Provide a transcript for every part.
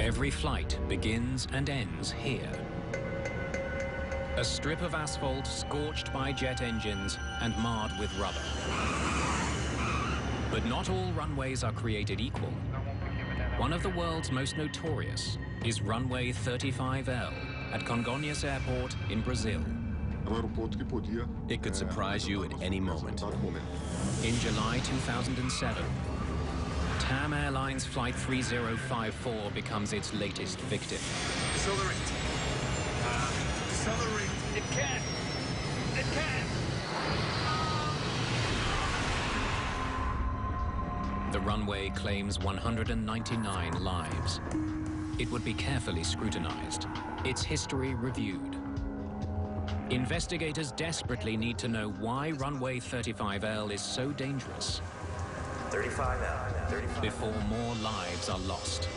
Every flight begins and ends here. A strip of asphalt scorched by jet engines and marred with rubber. But not all runways are created equal. One of the world's most notorious is runway 35L at Congonhas Airport in Brazil. It could surprise you at any moment. In July 2007, TAM Airlines Flight 3054 becomes its latest victim. Accelerate. Accelerate. It can. It can. The runway claims 199 lives. It would be carefully scrutinized, its history reviewed. Investigators desperately need to know why runway 35L is so dangerous 35L, 35. before more lives are lost.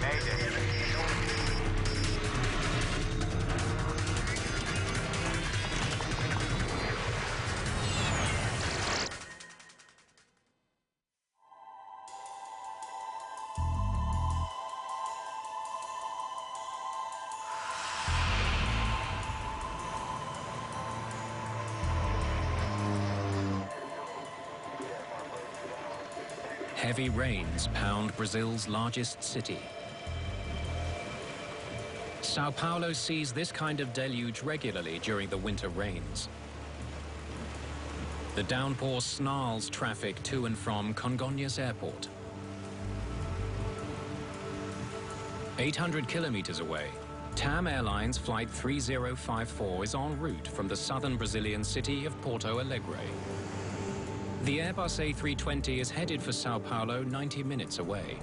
Mayday. Heavy rains pound Brazil's largest city. Sao Paulo sees this kind of deluge regularly during the winter rains. The downpour snarls traffic to and from Congonhas Airport. 800 kilometers away, TAM Airlines Flight 3054 is en route from the southern Brazilian city of Porto Alegre. The Airbus A320 is headed for Sao Paulo 90 minutes away.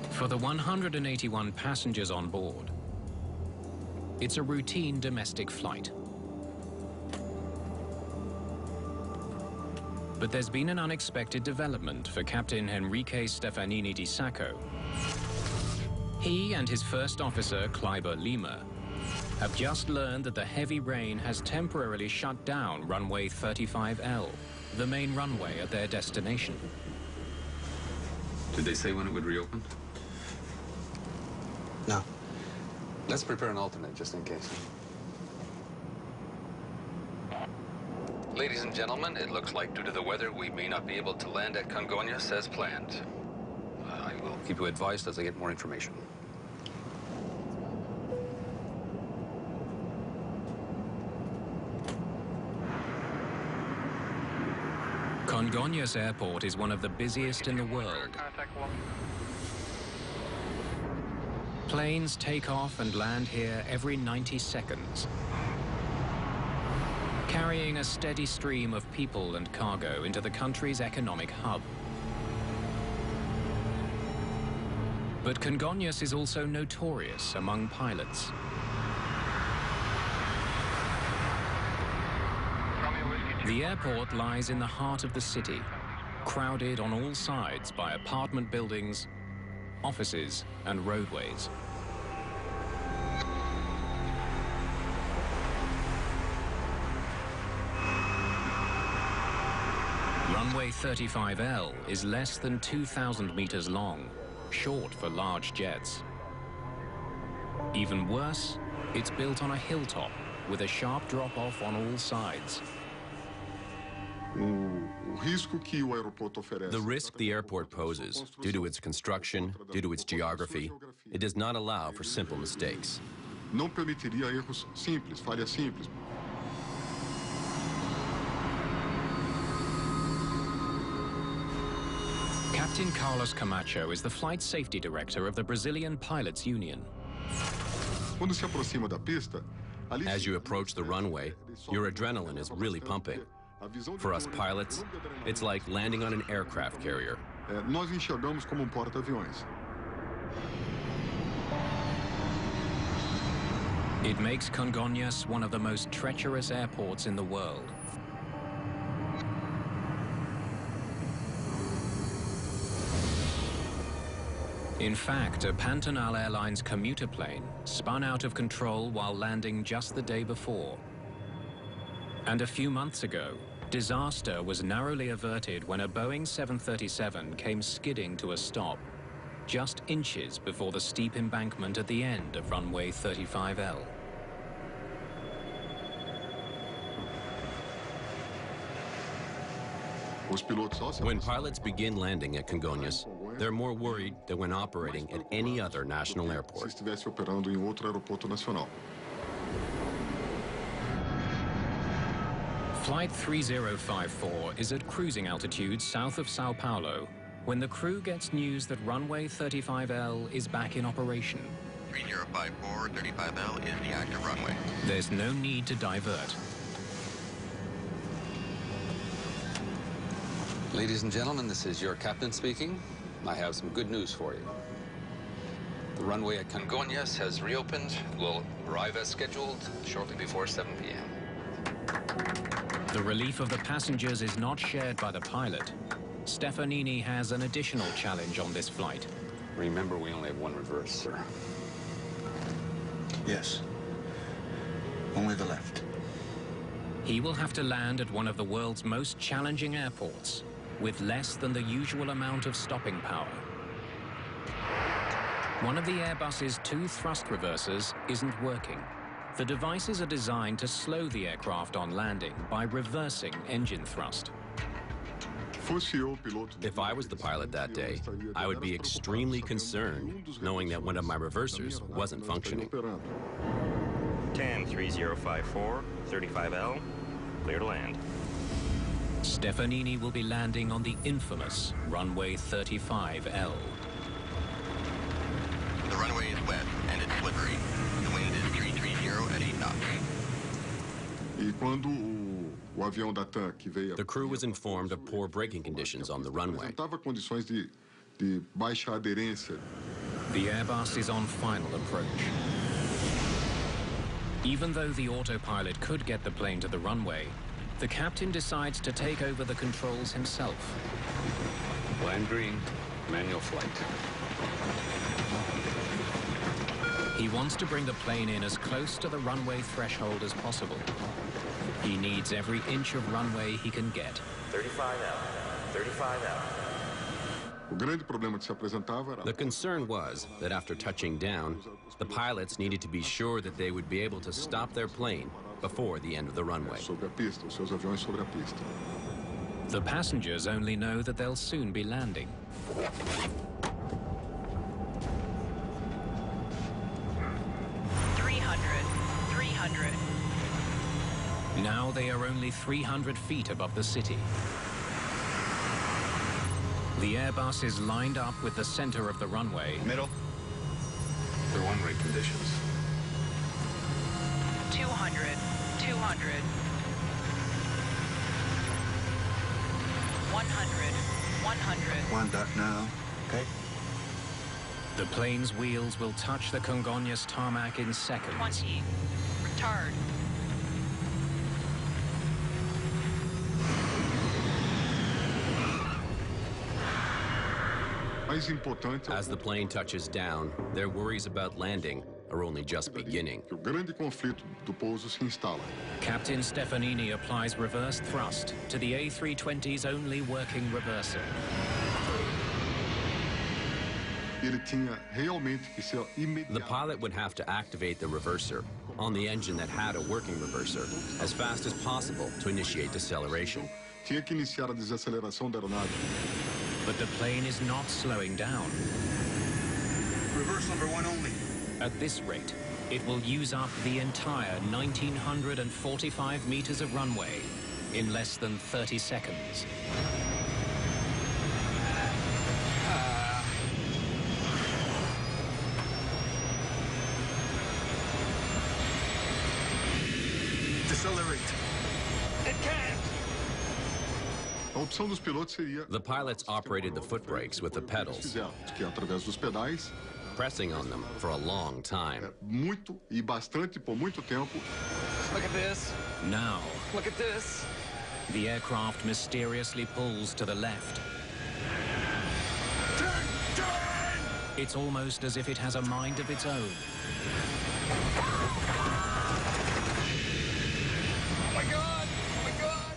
For the 181 passengers on board, it's a routine domestic flight. But there's been an unexpected development for Captain Henrique Stefanini di Sacco. He and his first officer, Kleiber Lima, have just learned that the heavy rain has temporarily shut down runway 35L, the main runway at their destination. Did they say when it would reopen? No. Let's prepare an alternate just in case. Ladies and gentlemen, it looks like due to the weather, we may not be able to land at Congonhas as planned. I will keep you advised as I get more information. Congonhas Airport is one of the busiest in the world. Planes take off and land here every 90 seconds, carrying a steady stream of people and cargo into the country's economic hub. But Congonhas is also notorious among pilots. The airport lies in the heart of the city, crowded on all sides by apartment buildings, offices, and roadways. Runway 35L is less than 2,000 meters long, short for large jets. Even worse, it's built on a hilltop with a sharp drop-off on all sides. The risk the airport poses, due to its construction, due to its geography, it does not allow for simple mistakes. Captain Carlos Camacho is the flight safety director of the Brazilian Pilots Union. As you approach the runway, your adrenaline is really pumping. For us pilots, it's like landing on an aircraft carrier. It makes Congonhas one of the most treacherous airports in the world. In fact, a Pantanal Airlines commuter plane spun out of control while landing just the day before. And a few months ago, disaster was narrowly averted when a Boeing 737 came skidding to a stop, just inches before the steep embankment at the end of runway 35L. When pilots begin landing at Congonhas, they're more worried than when operating at any other national airport. Flight 3054 is at cruising altitude south of Sao Paulo when the crew gets news that runway 35L is back in operation. 3054, 35L is the active runway. There's no need to divert. Ladies and gentlemen, this is your captain speaking. I have some good news for you. The runway at Congonhas has reopened. We'll arrive as scheduled shortly before 7 p.m. The relief of the passengers is not shared by the pilot. Stefanini has an additional challenge on this flight. Remember, we only have one reverse, sir. Yes. Only the left. He will have to land at one of the world's most challenging airports, with less than the usual amount of stopping power. One of the Airbus's 2 thrust reversers isn't working. The devices are designed to slow the aircraft on landing by reversing engine thrust. If I was the pilot that day, I would be extremely concerned knowing that one of my reversers wasn't functioning. TAM 3054, 35L, clear to land. Stefanini will be landing on the infamous runway 35L. The runway is wet and it's slippery. The wind is 330 at 8 knots. The crew was informed of poor braking conditions on the runway. The Airbus is on final approach. Even though the autopilot could get the plane to the runway, the captain decides to take over the controls himself. Land green, manual flight. He wants to bring the plane in as close to the runway threshold as possible. He needs every inch of runway he can get. 35L, 35L. The concern was that after touching down, the pilots needed to be sure that they would be able to stop their plane before the end of the runway. The passengers only know that they'll soon be landing. Now they are only 300 feet above the city. The Airbus is lined up with the center of the runway. Middle. They're one-way conditions. 200, 200. 100, 100. 1 dot now. Okay. The plane's wheels will touch the Congonhas tarmac in seconds. 20. Retard. As the plane touches down, their worries about landing are only just beginning. Captain Stefanini applies reverse thrust to the A320's only working reverser. The pilot would have to activate the reverser on the engine that had a working reverser as fast as possible to initiate deceleration. But the plane is not slowing down. Reverse number 1 only. At this rate, it will use up the entire 1,945 meters of runway in less than 30 seconds. Decelerate. It can't! The pilots operated the foot brakes with the pedals, pressing on them for a long time. Look at this. Now, Look at this. the aircraft mysteriously pulls to the left. Turn! Turn! It's almost as if it has a mind of its own. Oh my God! Oh my God!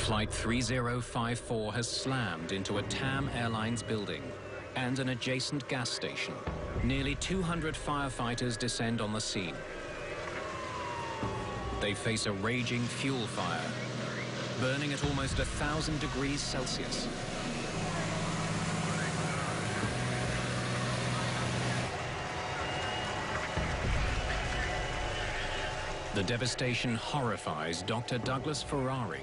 Flight 3054 has slammed into a TAM Airlines building and an adjacent gas station. Nearly 200 firefighters descend on the scene. They face a raging fuel fire, burning at almost 1,000 degrees Celsius. The devastation horrifies Dr. Douglas Ferrari.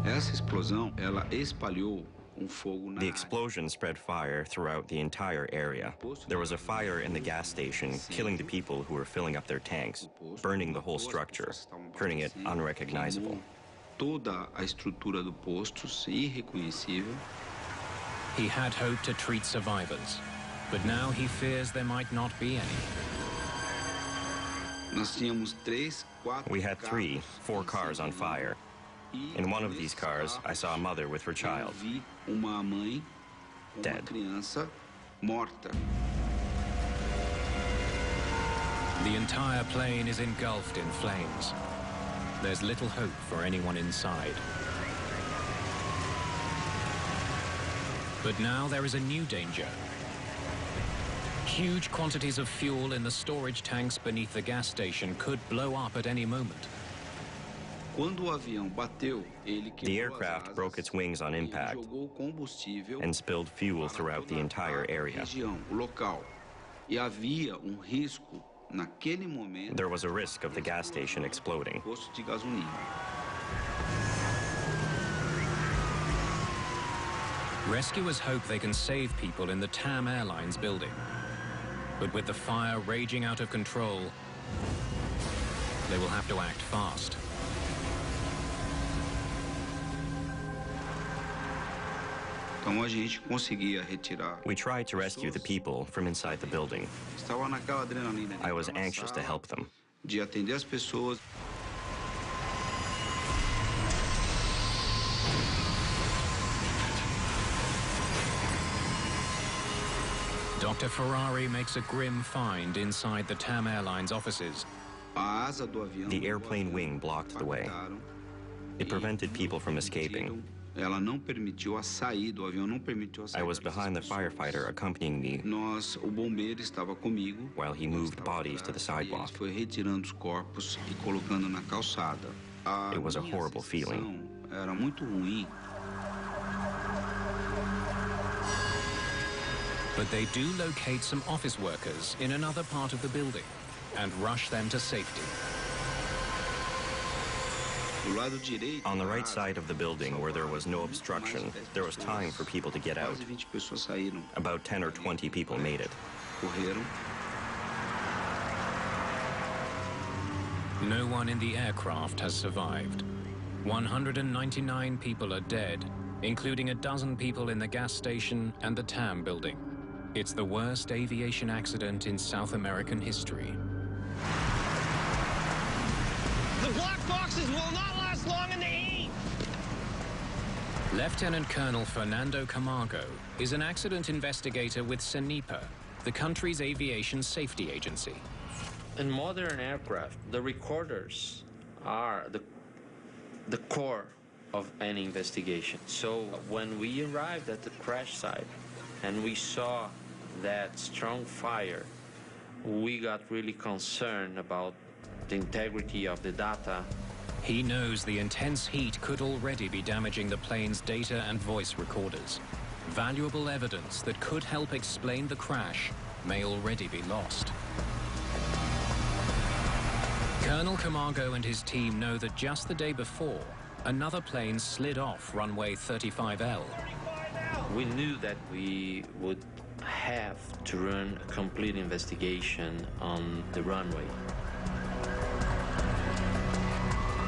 Essa explosão, ela espalhou fogo na The explosion spread fire throughout the entire area. There was a fire in the gas station, killing the people who were filling up their tanks, burning the whole structure, turning it unrecognizable. Toda a estrutura do posto irreconhecível. He had hoped to treat survivors, but now he fears there might not be any. Nós tínhamos We had 4 cars on fire. In one of these cars, I saw a mother with her child, uma mãe, dead. criança morta. The entire plane is engulfed in flames. There's little hope for anyone inside. But now there is a new danger. Huge quantities of fuel in the storage tanks beneath the gas station could blow up at any moment. Quando o avião bateu, ele The aircraft broke its wings on impact jogou combustível and spilled fuel throughout the entire area. região, o local. E havia risco naquele momento. There was a risk of the gas station exploding. Posto de gasolina. Rescuers hope they can save people in the TAM Airlines building. But with the fire raging out of control, they will have to act fast. Então a gente conseguia retirar. We tried to rescue the people from inside the building. Estava naquela adrenalina. I was anxious to help them. De atender as pessoas. Dr. Ferrari makes a grim find inside the TAM Airlines offices. A asa do avião. The airplane wing blocked the way. It prevented people from escaping. Ela não permitiu a sair do avião, não permitiu a sair. I was behind the firefighter accompanying me O bombeiro estava comigo. while he moved bodies to the sidewalk. Foi retirando os corpos e colocando na calçada. It was a horrible feeling. Era muito ruim. But they do locate some office workers in another part of the building and rush them to safety. On the right side of the building, where there was no obstruction, there was time for people to get out. About 10 or 20 people made it. No one in the aircraft has survived. 199 people are dead, including a dozen people in the gas station and the TAM building. It's the worst aviation accident in South American history. The black boxes will not last long in the heat! Lieutenant Colonel Fernando Camargo is an accident investigator with CENIPA, the country's aviation safety agency. In modern aircraft, the recorders are the core of any investigation. So when we arrived at the crash site and we saw that strong fire, we got really concerned about the integrity of the data. He knows the intense heat could already be damaging the plane's data and voice recorders. Valuable evidence that could help explain the crash may already be lost. Colonel Camargo and his team know that just the day before, another plane slid off runway 35L. We knew that we would have to run a complete investigation on the runway.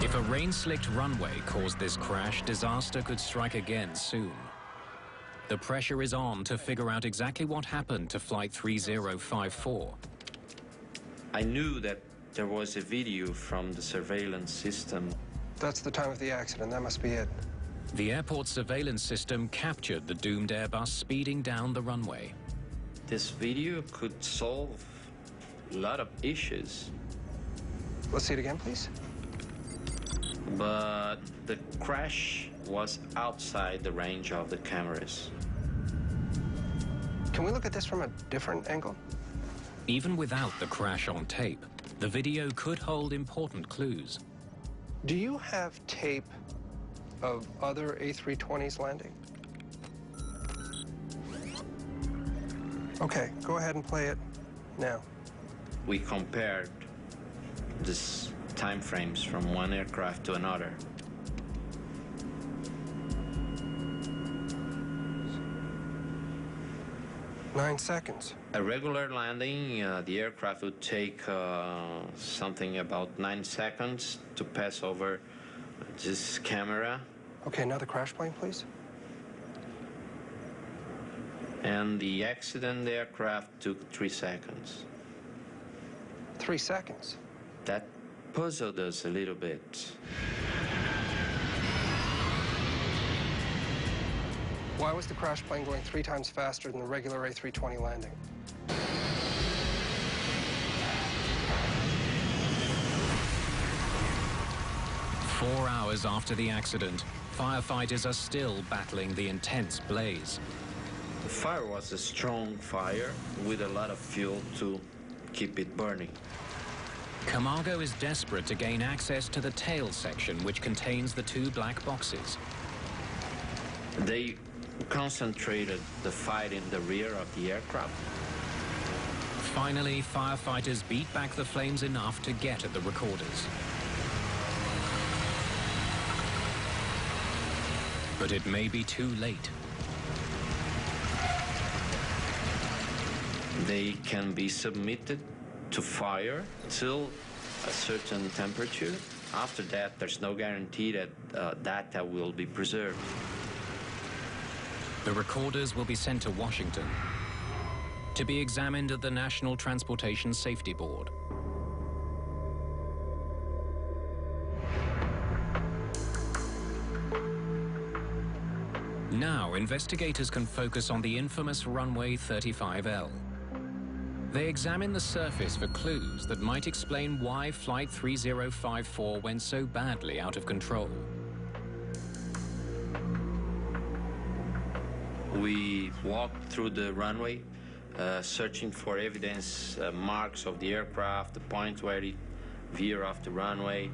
If a rain-slicked runway caused this crash, disaster could strike again soon. The pressure is on to figure out exactly what happened to Flight 3054. I knew that there was a video from the surveillance system. That's the time of the accident. That must be it. The airport surveillance system captured the doomed Airbus speeding down the runway. This video could solve a lot of issues. Let's see it again, please. But the crash was outside the range of the cameras. Can we look at this from a different angle? Even without the crash on tape, the video could hold important clues. Do you have tape of other A320s landing? Okay, go ahead and play it now. We compared these time frames from one aircraft to another. Nine seconds. A regular landing, the aircraft would take something about 9 seconds to pass over this camera. Okay, now the crash plane, please. And the accident aircraft took 3 seconds. 3 seconds? That puzzled us a little bit. Why was the crash plane going 3 times faster than the regular A320 landing? Four hours after the accident, firefighters are still battling the intense blaze. The fire was a strong fire with a lot of fuel to keep it burning. Camargo is desperate to gain access to the tail section, which contains the 2 black boxes. They concentrated the fight in the rear of the aircraft. Finally, firefighters beat back the flames enough to get at the recorders. But it may be too late. They can be submitted to fire till a certain temperature. After that, there's no guarantee that data will be preserved. The recorders will be sent to Washington to be examined at the National Transportation Safety Board. Now, investigators can focus on the infamous runway 35L. They examine the surface for clues that might explain why Flight 3054 went so badly out of control. We walked through the runway, searching for evidence, marks of the aircraft, the point where it veered off the runway.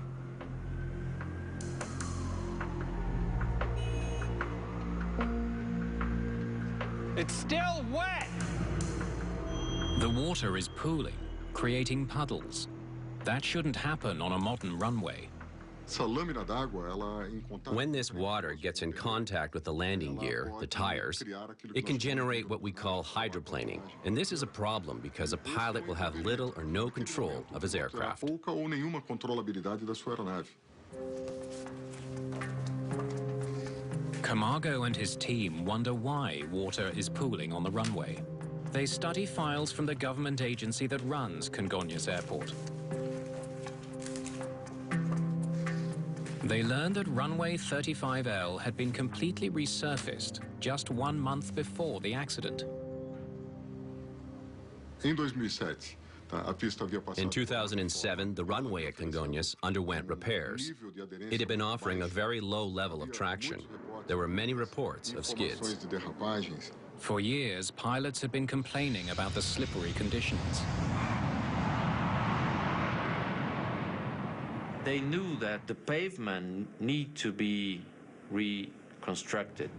It's still wet! The water is pooling, creating puddles. That shouldn't happen on a modern runway. When this water gets in contact with the landing gear, the tires, it can generate what we call hydroplaning. And this is a problem because a pilot will have little or no control of his aircraft. Camargo and his team wonder why water is pooling on the runway. They study files from the government agency that runs Congonhas Airport. They learned that runway 35L had been completely resurfaced just 1 month before the accident. In 2007, the runway at Congonhas underwent repairs. It had been offering a very low level of traction. There were many reports of skids. For years, pilots had been complaining about the slippery conditions. They knew that the pavement need to be reconstructed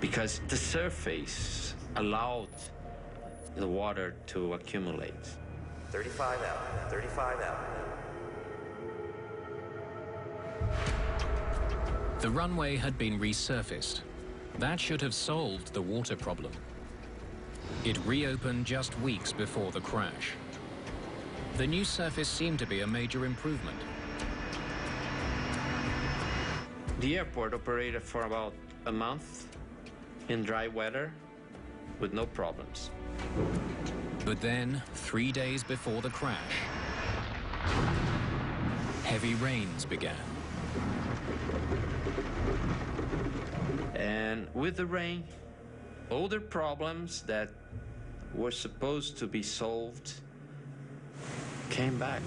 because the surface allowed the water to accumulate. 35L, 35L. The runway had been resurfaced. That should have solved the water problem. It reopened just weeks before the crash. The new surface seemed to be a major improvement. The airport operated for about a month in dry weather with no problems. But then, 3 days before the crash, heavy rains began. And with the rain, all the problems that were supposed to be solved came back.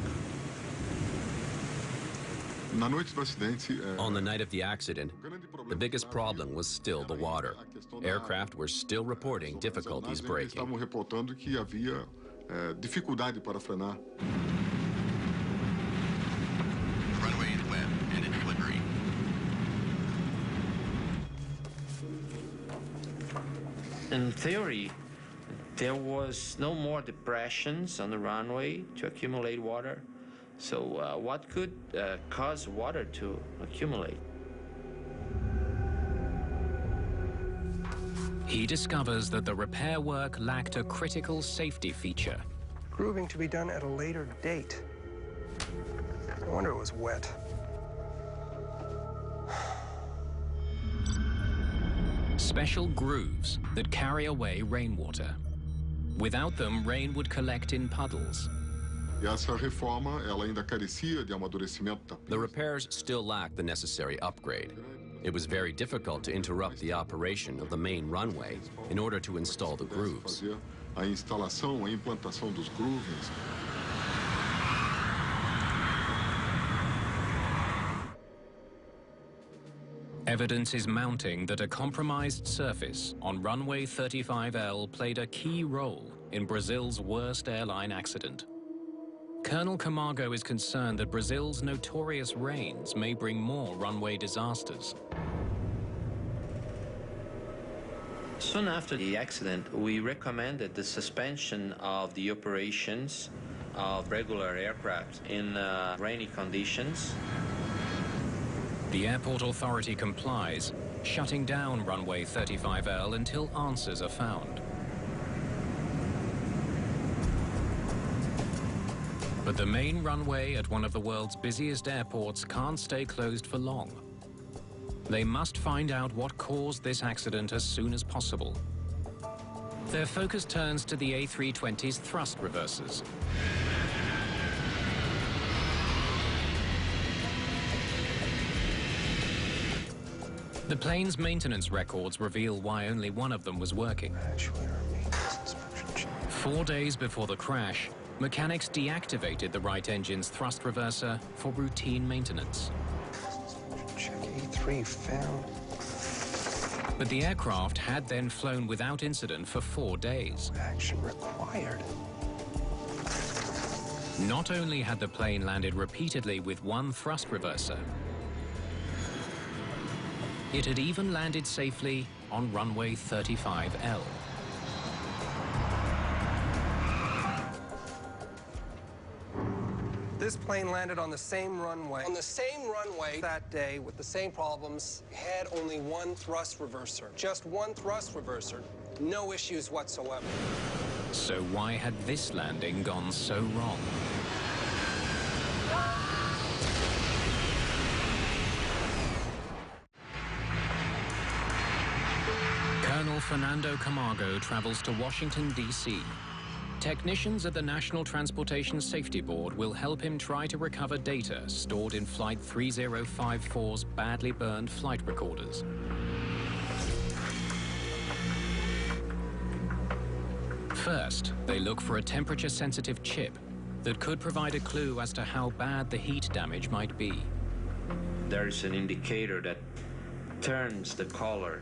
On the night of the accident, the biggest problem was still the water. Aircraft were still reporting difficulties braking. Runway is wet and it's slippery. In theory, there was no more depressions on the runway to accumulate water. So what could cause water to accumulate? He discovers that the repair work lacked a critical safety feature. Grooving to be done at a later date. No wonder it was wet. Special grooves that carry away rainwater. Without them, rain would collect in puddles. The repairs still lacked the necessary upgrade. It was very difficult to interrupt the operation of the main runway in order to install the grooves. Evidence is mounting that a compromised surface on runway 35L played a key role in Brazil's worst airline accident. Colonel Camargo is concerned that Brazil's notorious rains may bring more runway disasters. Soon after the accident, we recommended the suspension of the operations of regular aircraft in rainy conditions. The airport authority complies, shutting down runway 35L until answers are found. But the main runway at one of the world's busiest airports can't stay closed for long. They must find out what caused this accident as soon as possible. Their focus turns to the A320's thrust reversers. The plane's maintenance records reveal why only one of them was working. 4 days before the crash, mechanics deactivated the right engine's thrust reverser for routine maintenance. Check A3 found. But the aircraft had then flown without incident for 4 days. Action required. Not only had the plane landed repeatedly with one thrust reverser, it had even landed safely on runway 35L. This plane landed on the same runway. On the same runway that day with the same problems. Had only one thrust reverser. Just one thrust reverser. No issues whatsoever. So why had this landing gone so wrong? Colonel Fernando Camargo travels to Washington, D.C. Technicians at the National Transportation Safety Board will help him try to recover data stored in Flight 3054's badly burned flight recorders. First, they look for a temperature-sensitive chip that could provide a clue as to how bad the heat damage might be. There's an indicator that turns the color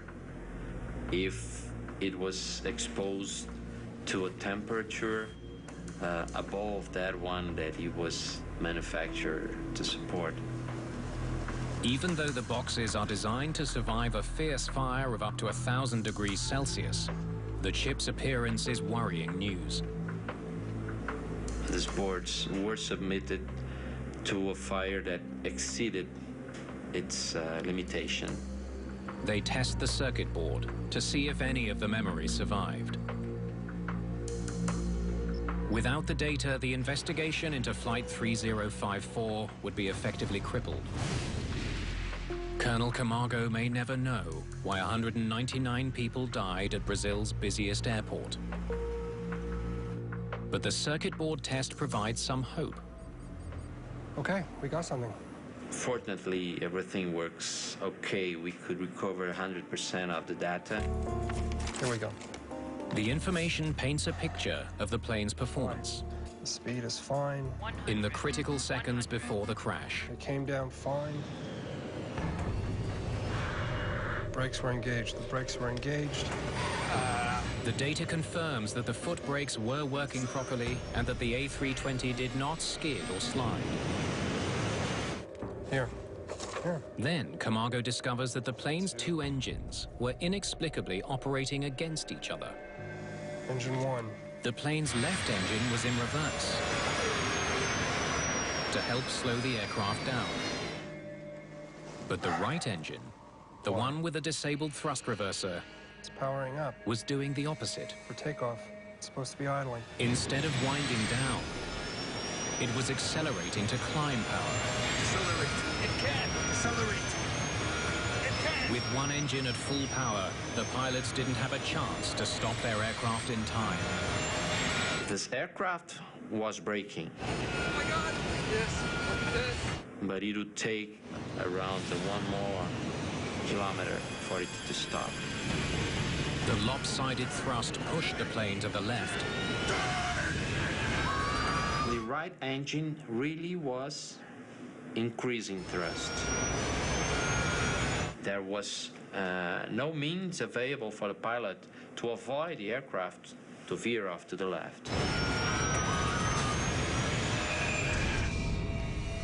if it was exposed to a temperature above that one that it was manufactured to support. Even though the boxes are designed to survive a fierce fire of up to 1,000 degrees Celsius, the chip's appearance is worrying news. These boards were submitted to a fire that exceeded its limitation. They test the circuit board to see if any of the memory survived. Without the data, the investigation into Flight 3054 would be effectively crippled. Colonel Camargo may never know why 199 people died at Brazil's busiest airport. But the circuit board test provides some hope. Okay, we got something. Fortunately, everything works okay. We could recover 100% of the data. Here we go. The information paints a picture of the plane's performance. The speed is fine. In the critical seconds before the crash. It came down fine. Brakes were engaged. The brakes were engaged. The data confirms that the foot brakes were working properly and that the A320 did not skid or slide. Here. Then Camargo discovers that the plane's two engines were inexplicably operating against each other. Engine 1. The plane's left engine was in reverse to help slow the aircraft down. But the right engine, the one with a disabled thrust reverser, it's powering up. Was doing the opposite. For takeoff. It's supposed to be idling. Instead of winding down, it was accelerating to climb power. Decelerate. It can. Decelerate. It can. With one engine at full power, the pilots didn't have a chance to stop their aircraft in time. This aircraft was braking. Oh my God! Yes. Look at this. But it would take around 1 more kilometer for it to stop. The lopsided thrust pushed the plane to the left. The right engine really was increasing thrust. There was no means available for the pilot to avoid the aircraft to veer off to the left.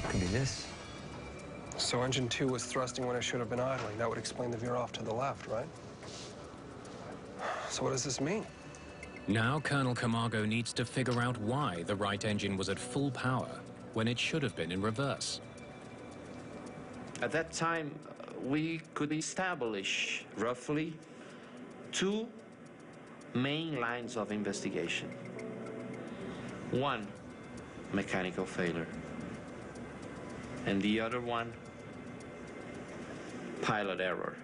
Could be this. So engine 2 was thrusting when it should have been idling. That would explain the veer off to the left, right? So what does this mean? Now Colonel Camargo needs to figure out why the right engine was at full power when it should have been in reverse. At that time, we could establish roughly 2 main lines of investigation. One, mechanical failure. And the other one, pilot error.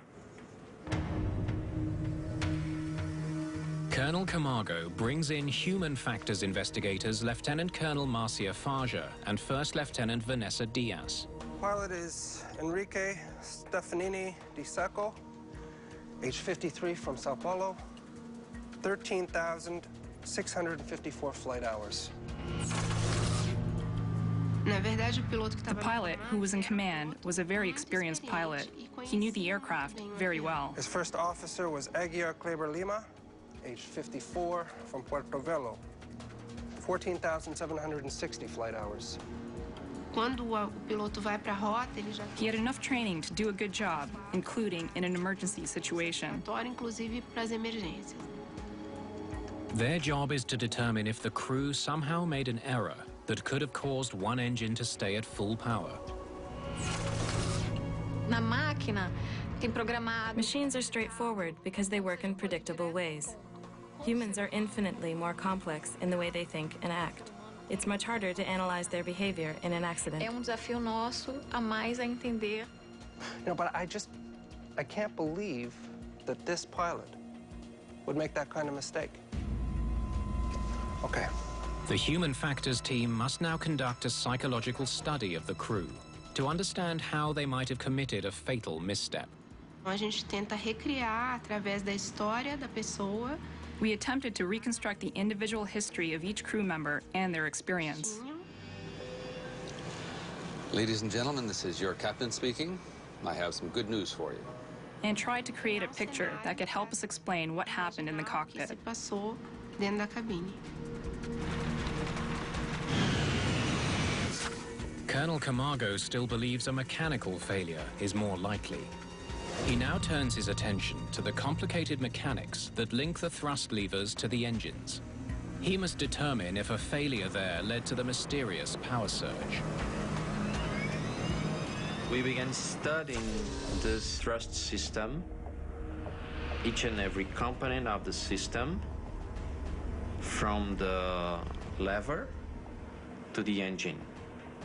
Colonel Camargo brings in human factors investigators Lieutenant Colonel Marcia Farja and First Lieutenant Vanessa Diaz. Pilot is Enrique Stefanini Di Sacco, age 53, from Sao Paulo, 13,654 flight hours. The pilot, who was in command, was a very experienced pilot. He knew the aircraft very well. His first officer was Aguiar Kleber Lima, age 54, from Puerto Velo, 14,760 flight hours. He had enough training to do a good job, including in an emergency situation. Their job is to determine if the crew somehow made an error that could have caused one engine to stay at full power. Machines are straightforward because they work in predictable ways. Humans are infinitely more complex in the way they think and act. It's much harder to analyze their behavior in an accident. Desafio nosso a mais a entender. But I can't believe that this pilot would make that kind of mistake. Okay. The human factors team must now conduct a psychological study of the crew to understand how they might have committed a fatal misstep. A gente tenta recriar através da história da pessoa. We attempted to reconstruct the individual history of each crew member and their experience. Ladies and gentlemen, this is your captain speaking. I have some good news for you. And tried to create a picture that could help us explain what happened in the cockpit. Passou dentro da cabine. Colonel Camargo still believes a mechanical failure is more likely. He now turns his attention to the complicated mechanics that link the thrust levers to the engines. He must determine if a failure there led to the mysterious power surge. We began studying this thrust system, each and every component of the system, from the lever to the engine.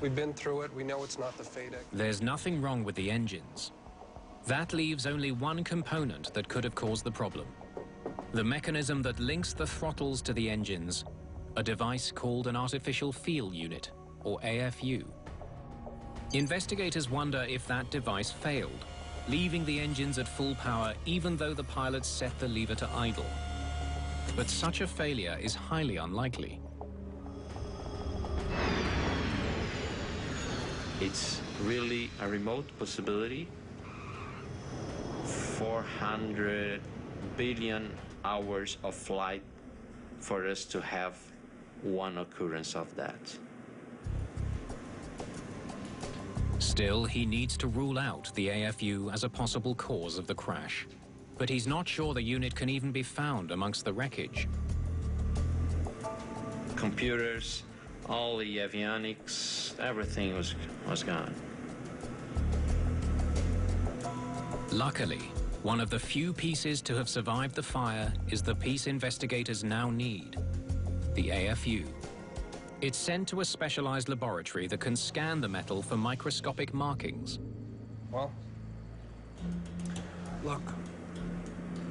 We've been through it. We know it's not the FADEC. There's nothing wrong with the engines. That leaves only one component that could have caused the problem. The mechanism that links the throttles to the engines, a device called an artificial feel unit, or AFU. Investigators wonder if that device failed, leaving the engines at full power even though the pilots set the lever to idle. But such a failure is highly unlikely. It's really a remote possibility. 400 billion hours of flight for us to have one occurrence of that. Still, he needs to rule out the AFU as a possible cause of the crash. But he's not sure the unit can even be found amongst the wreckage. Computers, all the avionics, everything was gone. Luckily, one of the few pieces to have survived the fire is the piece investigators now need, the AFU. It's sent to a specialized laboratory that can scan the metal for microscopic markings. Well, look.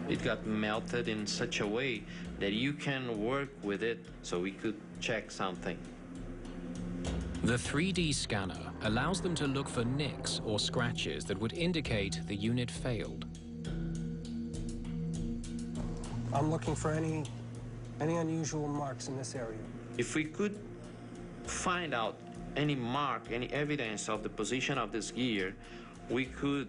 It got melted in such a way that you can work with it, so we could check something. The 3D scanner allows them to look for nicks or scratches that would indicate the unit failed. I'm looking for any unusual marks in this area. If we could find out any mark, any evidence of the position of this gear, we could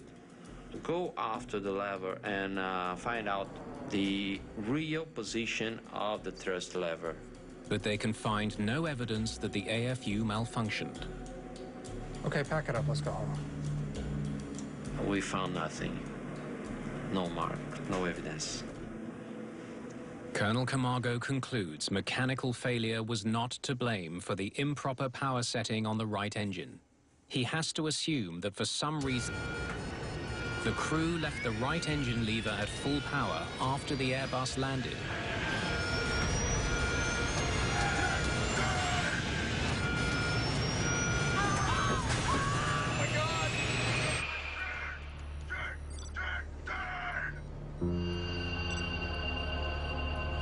go after the lever and find out the real position of the thrust lever. But they can find no evidence that the AFU malfunctioned. Okay, pack it up, let's go home. We found nothing. No mark, no evidence. Colonel Camargo concludes mechanical failure was not to blame for the improper power setting on the right engine. He has to assume that for some reason, the crew left the right engine lever at full power after the Airbus landed.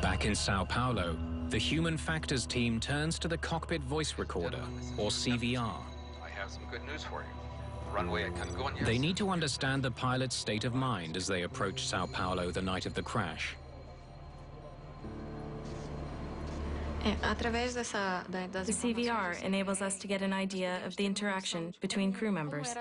Back in Sao Paulo, the Human Factors team turns to the cockpit voice recorder, or CVR. I have some good news for you. The runway at Congonhas. They need to understand the pilot's state of mind as they approach Sao Paulo the night of the crash. The CVR enables us to get an idea of the interaction between crew members.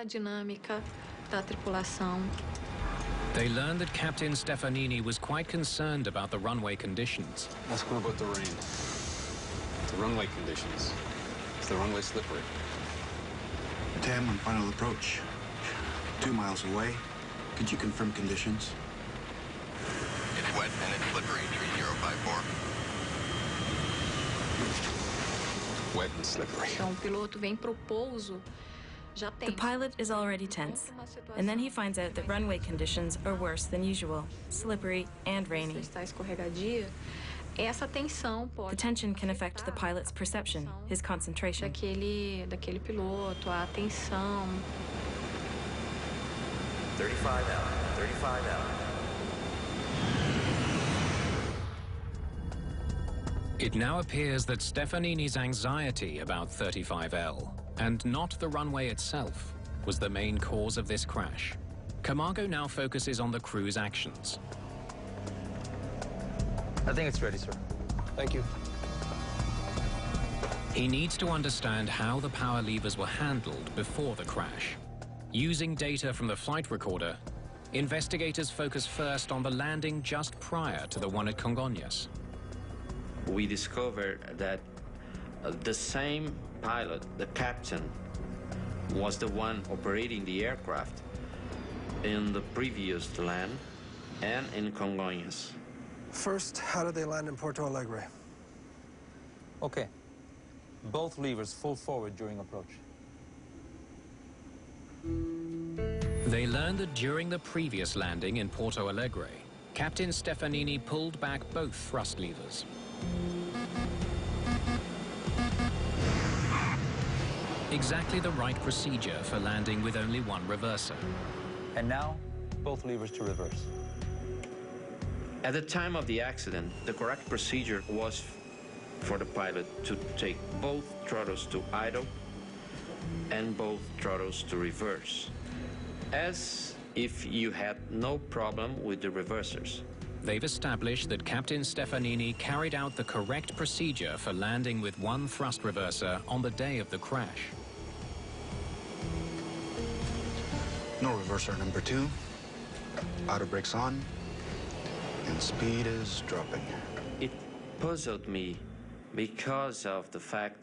They learn that Captain Stefanini was quite concerned about the runway conditions. Ask him about the rain. The runway conditions. Is the runway slippery? TAM on final approach. 2 miles away. Could you confirm conditions? It's wet and it's slippery, 3054. Wet and slippery. The pilot is already tense, and then he finds out that runway conditions are worse than usual, slippery and rainy. The tension can affect the pilot's perception, his concentration. 35 out, 35 out. It now appears that Stefanini's anxiety about 35L, and not the runway itself, was the main cause of this crash. Camargo now focuses on the crew's actions. I think it's ready, sir. Thank you. He needs to understand how the power levers were handled before the crash. Using data from the flight recorder, investigators focus first on the landing just prior to the one at Congonhas. We discovered that the same pilot, the captain, was the one operating the aircraft in the previous land and in Congonhas. First, how did they land in Porto Alegre? Okay. Both levers full forward during approach. They learned that during the previous landing in Porto Alegre, Captain Stefanini pulled back both thrust levers. Exactly the right procedure for landing with only one reverser. And now, both levers to reverse. At the time of the accident, the correct procedure was for the pilot to take both throttles to idle and both throttles to reverse, as if you had no problem with the reversers. They've established that Captain Stefanini carried out the correct procedure for landing with one thrust reverser on the day of the crash. No reverser number 2. Auto brakes on. And speed is dropping. It puzzled me because of the fact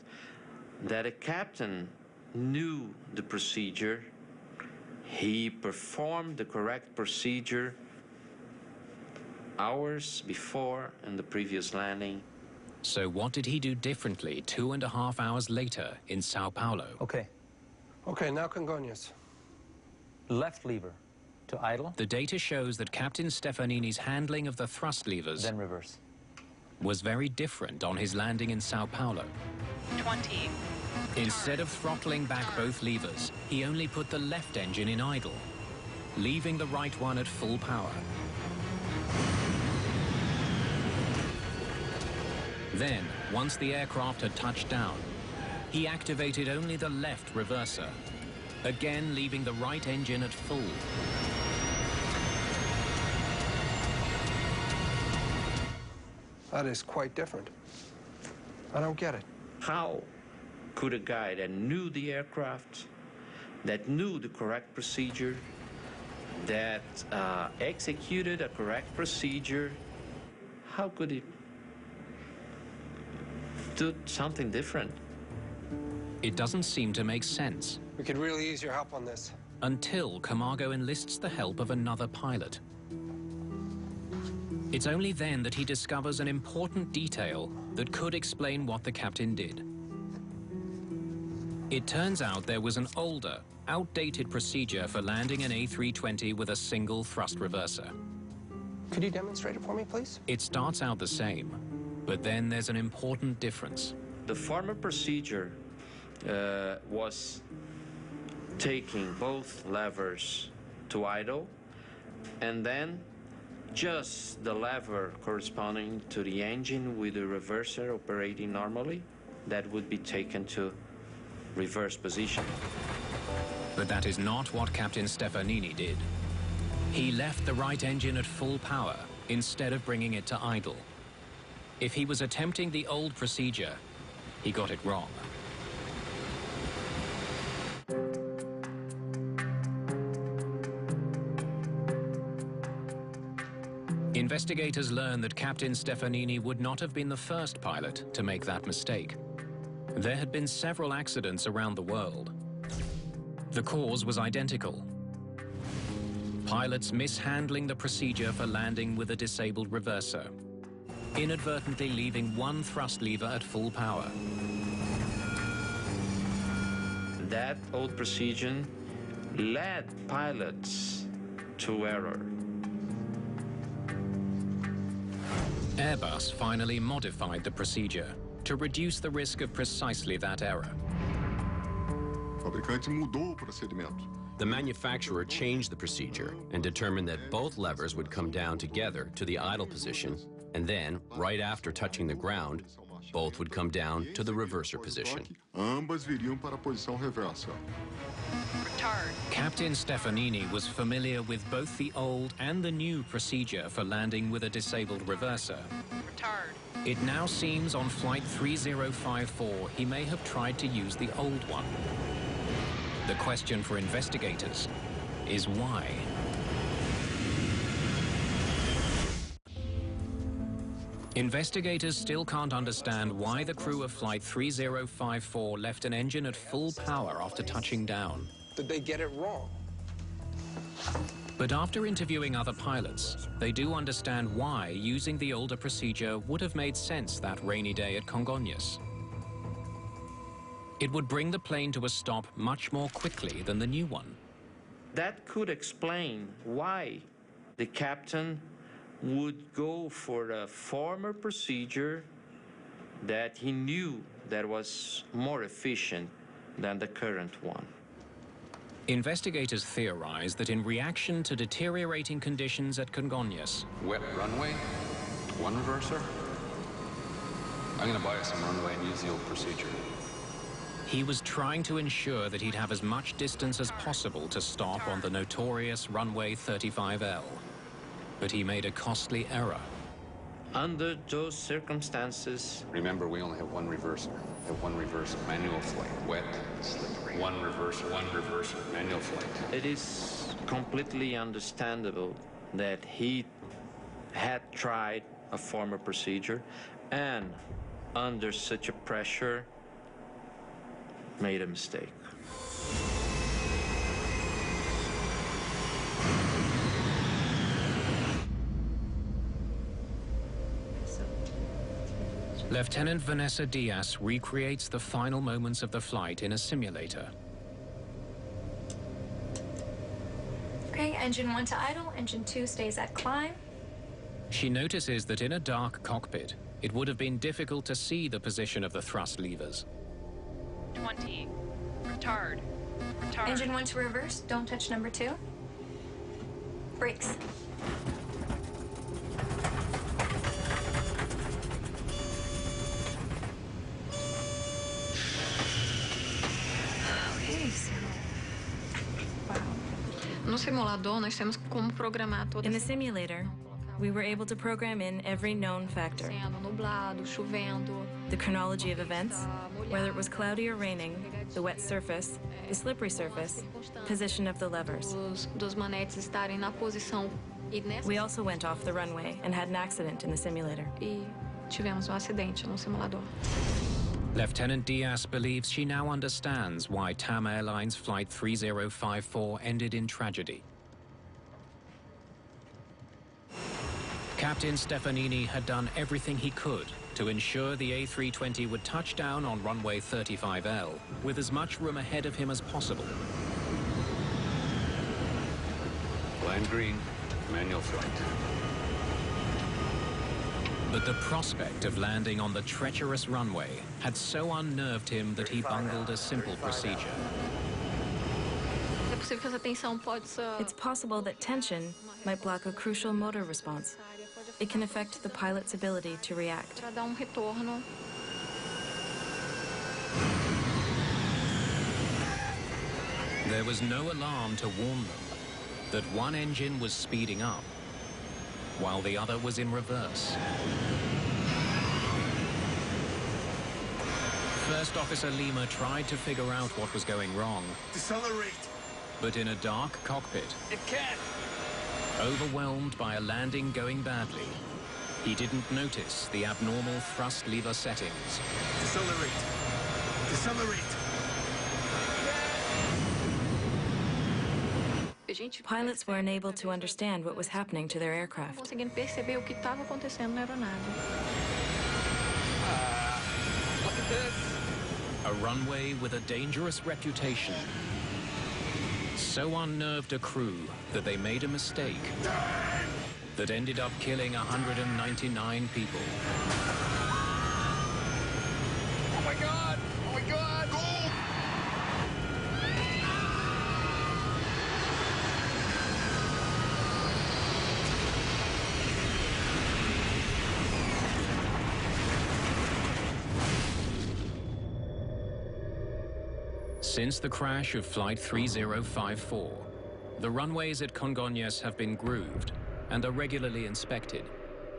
that a captain knew the procedure. He performed the correct procedure hours before in the previous landing. So what did he do differently 2.5 hours later in Sao Paulo? Okay. Okay, now Congonhas. Left lever to idle. The data shows that Captain Stefanini's handling of the thrust levers Then reverse. was very different on his landing in Sao Paulo. 20. Instead of throttling back both levers, he only put the left engine in idle, leaving the right one at full power. Then, once the aircraft had touched down, he activated only the left reverser, again leaving the right engine at full. That is quite different. I don't get it. How could a guy that knew the aircraft, that knew the correct procedure, that executed a correct procedure, how could he do something different? It doesn't seem to make sense. We could really use your help on this. Until Camargo enlists the help of another pilot. It's only then that he discovers an important detail that could explain what the captain did. It turns out there was an older, outdated procedure for landing an A320 with a single thrust reverser. Could you demonstrate it for me, please? It starts out the same, but then there's an important difference. The former procedure was taking both levers to idle and then just the lever corresponding to the engine with the reverser operating normally, that would be taken to reverse position. But that is not what Captain Stefanini did. He left the right engine at full power instead of bringing it to idle. If he was attempting the old procedure, he got it wrong. Investigators learn that Captain Stefanini would not have been the first pilot to make that mistake. There had been several accidents around the world. The cause was identical. Pilots mishandling the procedure for landing with a disabled reverser, inadvertently leaving one thrust lever at full power. That old procedure led pilots to error. Airbus finally modified the procedure to reduce the risk of precisely that error. The manufacturer changed the procedure and determined that both levers would come down together to the idle position, and then, right after touching the ground, both would come down to the reverser position. Captain Stefanini was familiar with both the old and the new procedure for landing with a disabled reverser. It now seems on Flight 3054 he may have tried to use the old one. The question for investigators is why? Investigators still can't understand why the crew of Flight 3054 left an engine at full power after touching down. Did they get it wrong? But after interviewing other pilots, they do understand why using the older procedure would have made sense that rainy day at Congonhas. It would bring the plane to a stop much more quickly than the new one. That could explain why the captain would go for the former procedure that he knew that was more efficient than the current one. Investigators theorize that in reaction to deteriorating conditions at Congonhas, wet runway, one reverser. I'm going to buy us some runway and use the old procedure. he was trying to ensure that he'd have as much distance as possible to stop on the notorious runway 35L. But he made a costly error. Under those circumstances... Remember, we only have one reverser. We have one reverser, manual flight, wet, slippery. One reverser, manual flight. It is completely understandable that he had tried a former procedure and under such a pressure made a mistake. Lieutenant Vanessa Diaz recreates the final moments of the flight in a simulator. Okay, engine 1 to idle, engine 2 stays at climb. She notices that in a dark cockpit, it would have been difficult to see the position of the thrust levers. 20. Retard. Engine 1 to reverse, don't touch number 2. Brakes. No simulador, nós temos como programar todas. In the simulator, we were able to program in every known factor. Nublado, chovendo. The chronology of events, whether it was cloudy or raining, the wet surface, the slippery surface, position of the levers. Dos manetes estarem na posição. We also went off the runway and had an accident in the simulator. E tivemos acidente no simulador. Lieutenant Diaz believes she now understands why TAM Airlines Flight 3054 ended in tragedy. Captain Stefanini had done everything he could to ensure the A320 would touch down on runway 35L with as much room ahead of him as possible. Land green, manual flight. But the prospect of landing on the treacherous runway had so unnerved him that he bungled a simple procedure. It's possible that tension might block a crucial motor response. It can affect the pilot's ability to react. There was no alarm to warn them that one engine was speeding up while the other was in reverse. First Officer Lima tried to figure out what was going wrong. Decelerate. But in a dark cockpit, It can't. overwhelmed by a landing going badly, he didn't notice the abnormal thrust lever settings. Decelerate. Decelerate. Pilots were unable to understand what was happening to their aircraft. Conseguindo perceber o que estava acontecendo na aeronave. Look at this. A runway with a dangerous reputation so unnerved a crew that they made a mistake that ended up killing 199 people. Oh my God! Oh my God! Go! Since the crash of Flight 3054, the runways at Congonhas have been grooved and are regularly inspected.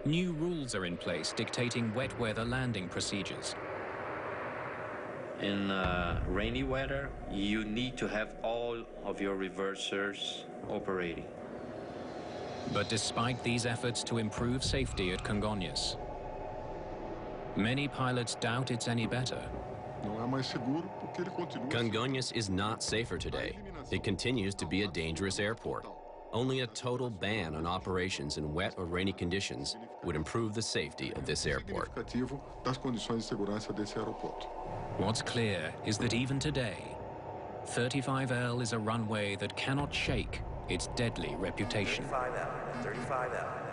New rules are in place dictating wet weather landing procedures. In rainy weather, you need to have all of your reversers operating. But despite these efforts to improve safety at Congonhas, many pilots doubt it's any better. Congonhas is not safer today. It continues to be a dangerous airport. Only a total ban on operations in wet or rainy conditions would improve the safety of this airport. What's clear is that even today, 35L is a runway that cannot shake its deadly reputation. 35L, 35L.